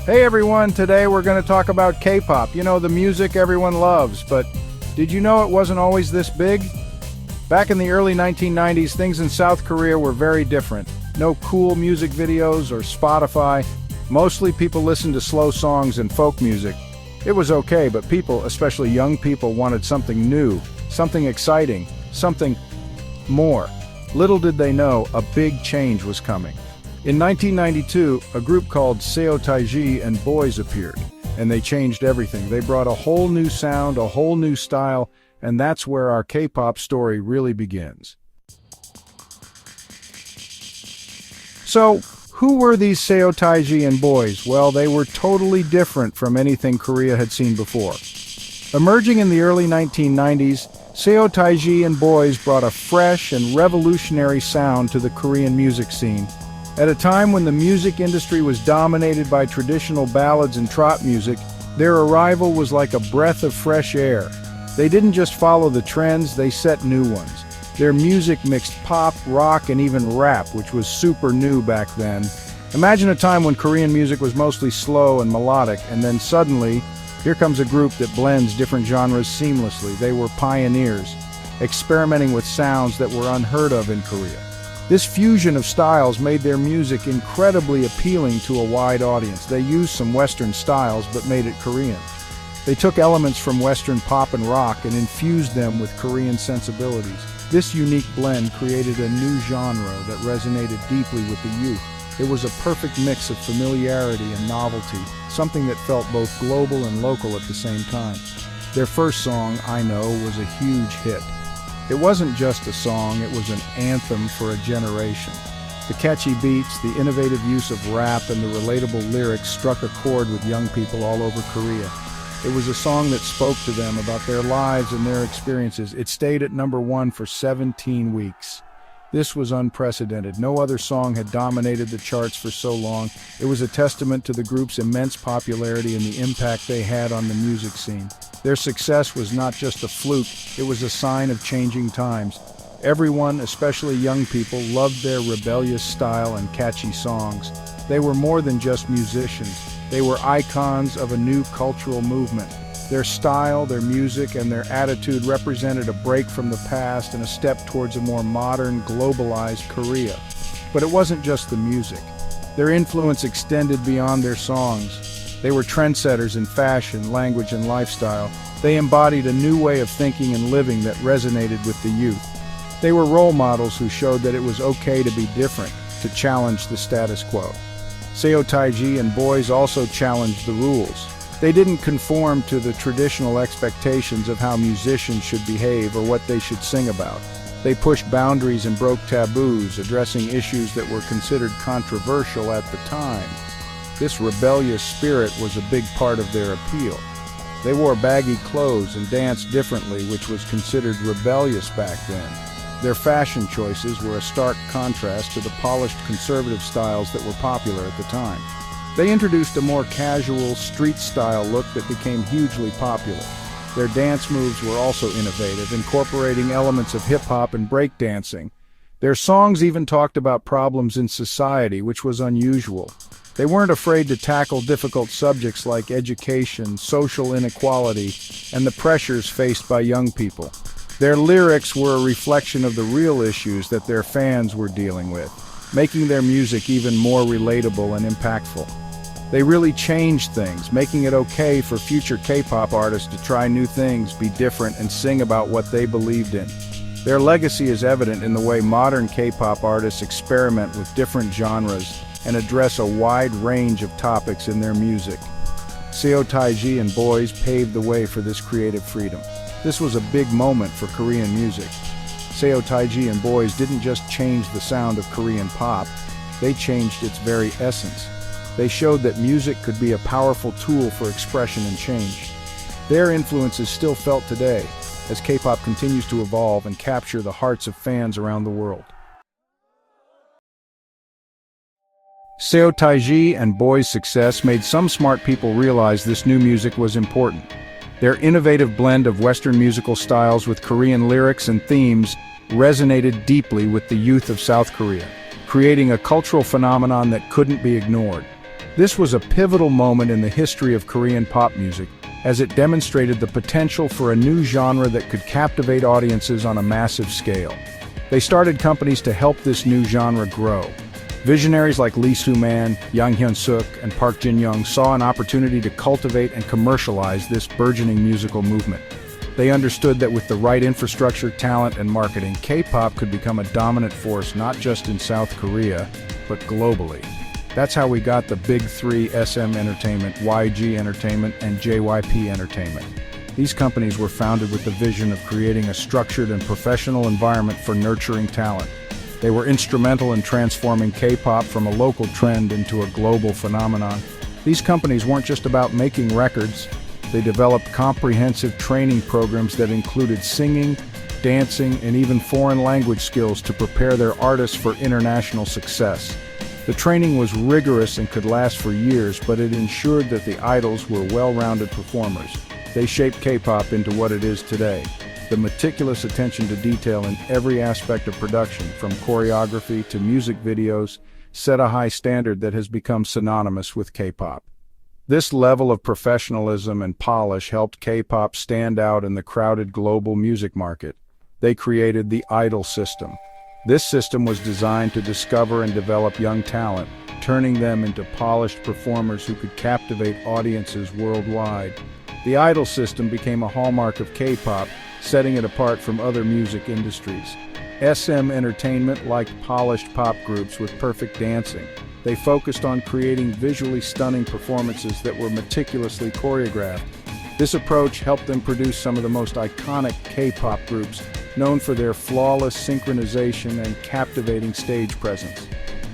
Hey everyone, today we're going to talk about K-pop. You know, the music everyone loves, but did you know it wasn't always this big? Back in the early 1990s, things in South Korea were very different. No cool music videos or Spotify. Mostly people listened to slow songs and folk music. It was okay, but people, especially young people, wanted something new, something exciting, something more. Little did they know, a big change was coming. In 1992, a group called Seo Taiji and Boys appeared, and they changed everything. They brought a whole new sound, a whole new style, and that's where our K-pop story really begins. So, who were these Seo Taiji and Boys? Well, they were totally different from anything Korea had seen before. Emerging in the early 1990s, Seo Taiji and Boys brought a fresh and revolutionary sound to the Korean music scene. At a time when the music industry was dominated by traditional ballads and trot music, their arrival was like a breath of fresh air. They didn't just follow the trends, they set new ones. Their music mixed pop, rock, and even rap, which was super new back then. Imagine a time when Korean music was mostly slow and melodic, and then suddenly, here comes a group that blends different genres seamlessly. They were pioneers, experimenting with sounds that were unheard of in Korea. This fusion of styles made their music incredibly appealing to a wide audience. They used some Western styles but made it Korean. They took elements from Western pop and rock and infused them with Korean sensibilities. This unique blend created a new genre that resonated deeply with the youth. It was a perfect mix of familiarity and novelty, something that felt both global and local at the same time. Their first song, I Know, was a huge hit. It wasn't just a song, it was an anthem for a generation. The catchy beats, the innovative use of rap, and the relatable lyrics struck a chord with young people all over Korea. It was a song that spoke to them about their lives and their experiences. It stayed at #1 for 17 weeks. This was unprecedented. No other song had dominated the charts for so long. It was a testament to the group's immense popularity and the impact they had on the music scene. Their success was not just a fluke, it was a sign of changing times. Everyone, especially young people, loved their rebellious style and catchy songs. They were more than just musicians. They were icons of a new cultural movement. Their style, their music, and their attitude represented a break from the past and a step towards a more modern, globalized Korea. But it wasn't just the music. Their influence extended beyond their songs. They were trendsetters in fashion, language, and lifestyle. They embodied a new way of thinking and living that resonated with the youth. They were role models who showed that it was okay to be different, to challenge the status quo. Seo Taiji and Boys also challenged the rules. They didn't conform to the traditional expectations of how musicians should behave or what they should sing about. They pushed boundaries and broke taboos, addressing issues that were considered controversial at the time. This rebellious spirit was a big part of their appeal. They wore baggy clothes and danced differently, which was considered rebellious back then. Their fashion choices were a stark contrast to the polished conservative styles that were popular at the time. They introduced a more casual, street-style look that became hugely popular. Their dance moves were also innovative, incorporating elements of hip-hop and breakdancing. Their songs even talked about problems in society, which was unusual. They weren't afraid to tackle difficult subjects like education, social inequality, and the pressures faced by young people. Their lyrics were a reflection of the real issues that their fans were dealing with, making their music even more relatable and impactful. They really changed things, making it okay for future K-pop artists to try new things, be different, and sing about what they believed in. Their legacy is evident in the way modern K-pop artists experiment with different genres and address a wide range of topics in their music. Seo Taiji and Boys paved the way for this creative freedom. This was a big moment for Korean music. Seo Taiji and Boys didn't just change the sound of Korean pop, they changed its very essence. They showed that music could be a powerful tool for expression and change. Their influence is still felt today, as K-pop continues to evolve and capture the hearts of fans around the world. Seo Taiji and Boys' success made some smart people realize this new music was important. Their innovative blend of Western musical styles with Korean lyrics and themes resonated deeply with the youth of South Korea, creating a cultural phenomenon that couldn't be ignored. This was a pivotal moment in the history of Korean pop music, as it demonstrated the potential for a new genre that could captivate audiences on a massive scale. They started companies to help this new genre grow. Visionaries like Lee Soo-man, Yang Hyun-suk, and Park Jin-young saw an opportunity to cultivate and commercialize this burgeoning musical movement. They understood that with the right infrastructure, talent, and marketing, K-pop could become a dominant force not just in South Korea, but globally. That's how we got the big three: SM Entertainment, YG Entertainment, and JYP Entertainment. These companies were founded with the vision of creating a structured and professional environment for nurturing talent. They were instrumental in transforming K-pop from a local trend into a global phenomenon. These companies weren't just about making records. They developed comprehensive training programs that included singing, dancing, and even foreign language skills to prepare their artists for international success. The training was rigorous and could last for years, but it ensured that the idols were well-rounded performers. They shaped K-pop into what it is today. The meticulous attention to detail in every aspect of production, from choreography to music videos, set a high standard that has become synonymous with K-pop. This level of professionalism and polish helped K-pop stand out in the crowded global music market. They created the idol system. This system was designed to discover and develop young talent, turning them into polished performers who could captivate audiences worldwide. The idol system became a hallmark of K-pop, setting it apart from other music industries. SM Entertainment liked polished pop groups with perfect dancing. They focused on creating visually stunning performances that were meticulously choreographed. This approach helped them produce some of the most iconic K-pop groups, known for their flawless synchronization and captivating stage presence.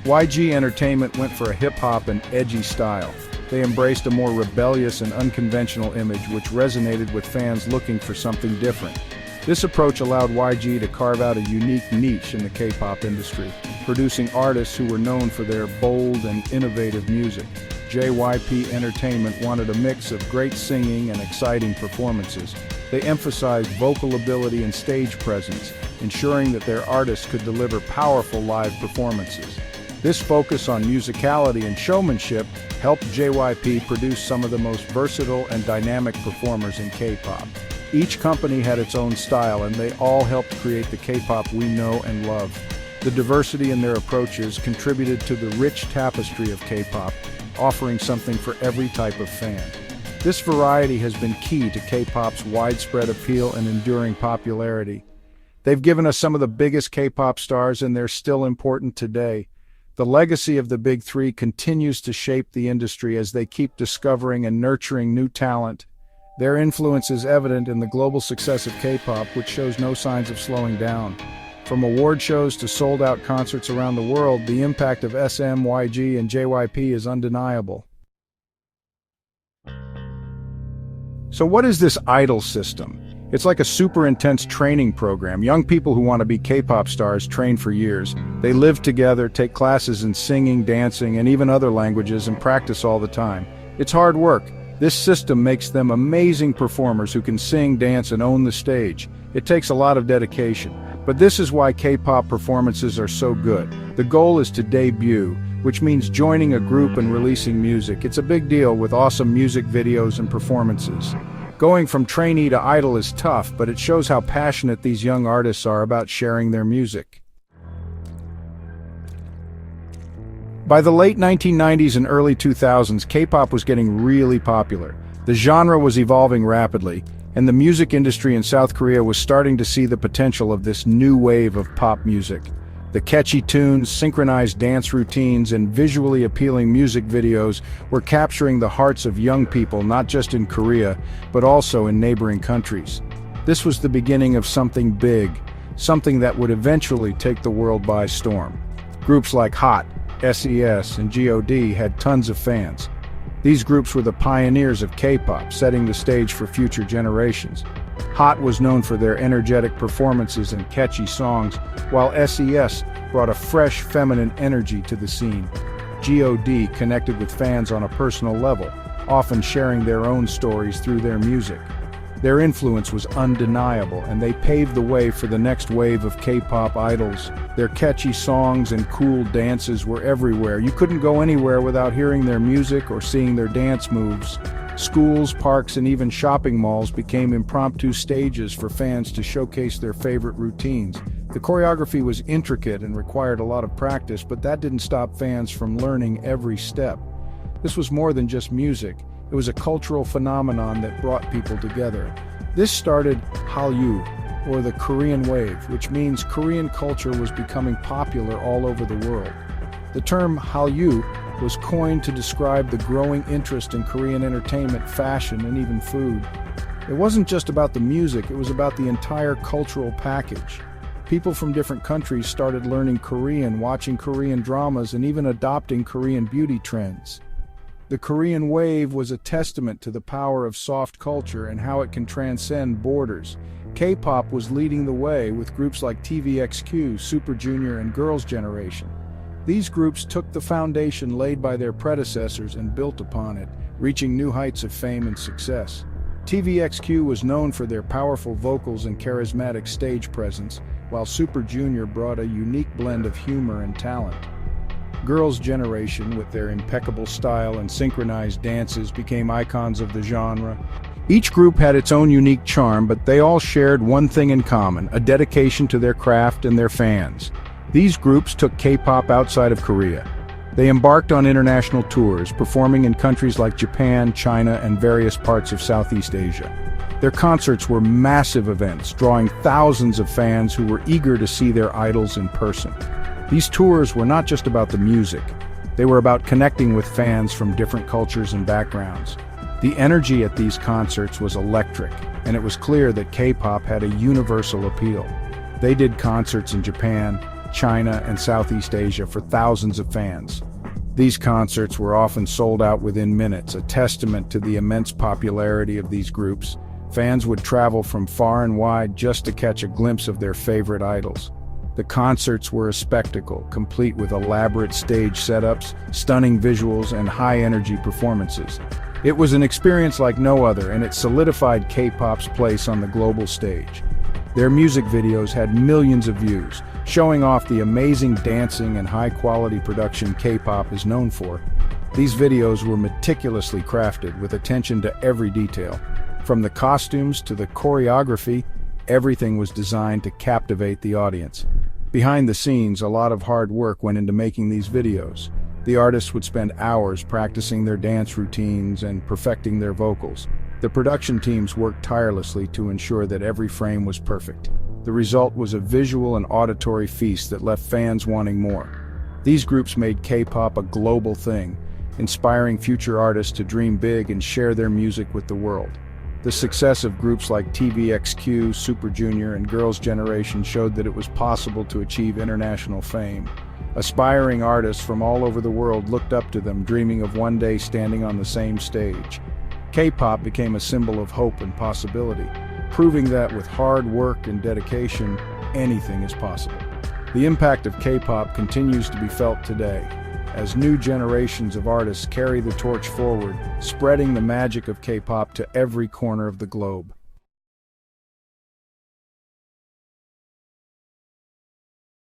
YG Entertainment went for a hip-hop and edgy style. They embraced a more rebellious and unconventional image, which resonated with fans looking for something different. This approach allowed YG to carve out a unique niche in the K-pop industry, producing artists who were known for their bold and innovative music. JYP Entertainment wanted a mix of great singing and exciting performances. They emphasized vocal ability and stage presence, ensuring that their artists could deliver powerful live performances. This focus on musicality and showmanship helped JYP produce some of the most versatile and dynamic performers in K-pop. Each company had its own style, and they all helped create the K-pop we know and love. The diversity in their approaches contributed to the rich tapestry of K-pop, offering something for every type of fan. This variety has been key to K-pop's widespread appeal and enduring popularity. They've given us some of the biggest K-pop stars, and they're still important today. The legacy of the Big Three continues to shape the industry as they keep discovering and nurturing new talent. Their influence is evident in the global success of K-pop, which shows no signs of slowing down. From award shows to sold-out concerts around the world, the impact of SM, YG, and JYP is undeniable. So what is this idol system? It's like a super intense training program. Young people who want to be K-pop stars train for years. They live together, take classes in singing, dancing, and even other languages, and practice all the time. It's hard work. This system makes them amazing performers who can sing, dance, and own the stage. It takes a lot of dedication. But this is why K-pop performances are so good. The goal is to debut, which means joining a group and releasing music. It's a big deal with awesome music videos and performances. Going from trainee to idol is tough, but it shows how passionate these young artists are about sharing their music. By the late 1990s and early 2000s, K-pop was getting really popular. The genre was evolving rapidly, and the music industry in South Korea was starting to see the potential of this new wave of pop music. The catchy tunes, synchronized dance routines, and visually appealing music videos were capturing the hearts of young people, not just in Korea, but also in neighboring countries. This was the beginning of something big, something that would eventually take the world by storm. Groups like HOT, SES, and God had tons of fans. These groups were the pioneers of K-pop, setting the stage for future generations. HOT was known for their energetic performances and catchy songs, while SES brought a fresh feminine energy to the scene. God connected with fans on a personal level, often sharing their own stories through their music. Their influence was undeniable, and they paved the way for the next wave of K-pop idols. Their catchy songs and cool dances were everywhere. You couldn't go anywhere without hearing their music or seeing their dance moves. Schools, parks, and even shopping malls became impromptu stages for fans to showcase their favorite routines. The choreography was intricate and required a lot of practice, but that didn't stop fans from learning every step. This was more than just music. It was a cultural phenomenon that brought people together. This started Hallyu, or the Korean Wave, which means Korean culture was becoming popular all over the world. The term Hallyu was coined to describe the growing interest in Korean entertainment, fashion, and even food. It wasn't just about the music, it was about the entire cultural package. People from different countries started learning Korean, watching Korean dramas, and even adopting Korean beauty trends. The Korean Wave was a testament to the power of soft culture and how it can transcend borders. K-pop was leading the way with groups like TVXQ, Super Junior, and Girls' Generation. These groups took the foundation laid by their predecessors and built upon it, reaching new heights of fame and success. TVXQ was known for their powerful vocals and charismatic stage presence, while Super Junior brought a unique blend of humor and talent. Girls' Generation, with their impeccable style and synchronized dances, became icons of the genre. Each group had its own unique charm, but they all shared one thing in common: a dedication to their craft and their fans. These groups took K-pop outside of Korea. They embarked on international tours, performing in countries like Japan, China, and various parts of Southeast Asia. Their concerts were massive events, drawing thousands of fans who were eager to see their idols in person. These tours were not just about the music. They were about connecting with fans from different cultures and backgrounds. The energy at these concerts was electric, and it was clear that K-pop had a universal appeal. They did concerts in Japan, China, and Southeast Asia for thousands of fans. These concerts were often sold out within minutes, a testament to the immense popularity of these groups. Fans would travel from far and wide just to catch a glimpse of their favorite idols. The concerts were a spectacle, complete with elaborate stage setups, stunning visuals, and high-energy performances. It was an experience like no other, and it solidified K-pop's place on the global stage. Their music videos had millions of views, showing off the amazing dancing and high-quality production K-pop is known for. These videos were meticulously crafted with attention to every detail. From the costumes to the choreography, everything was designed to captivate the audience. Behind the scenes, a lot of hard work went into making these videos. The artists would spend hours practicing their dance routines and perfecting their vocals. The production teams worked tirelessly to ensure that every frame was perfect. The result was a visual and auditory feast that left fans wanting more. These groups made K-pop a global thing, inspiring future artists to dream big and share their music with the world. The success of groups like TVXQ, Super Junior, and Girls' Generation showed that it was possible to achieve international fame. Aspiring artists from all over the world looked up to them, dreaming of one day standing on the same stage. K-pop became a symbol of hope and possibility, proving that with hard work and dedication, anything is possible. The impact of K-pop continues to be felt today, as new generations of artists carry the torch forward, spreading the magic of K-pop to every corner of the globe.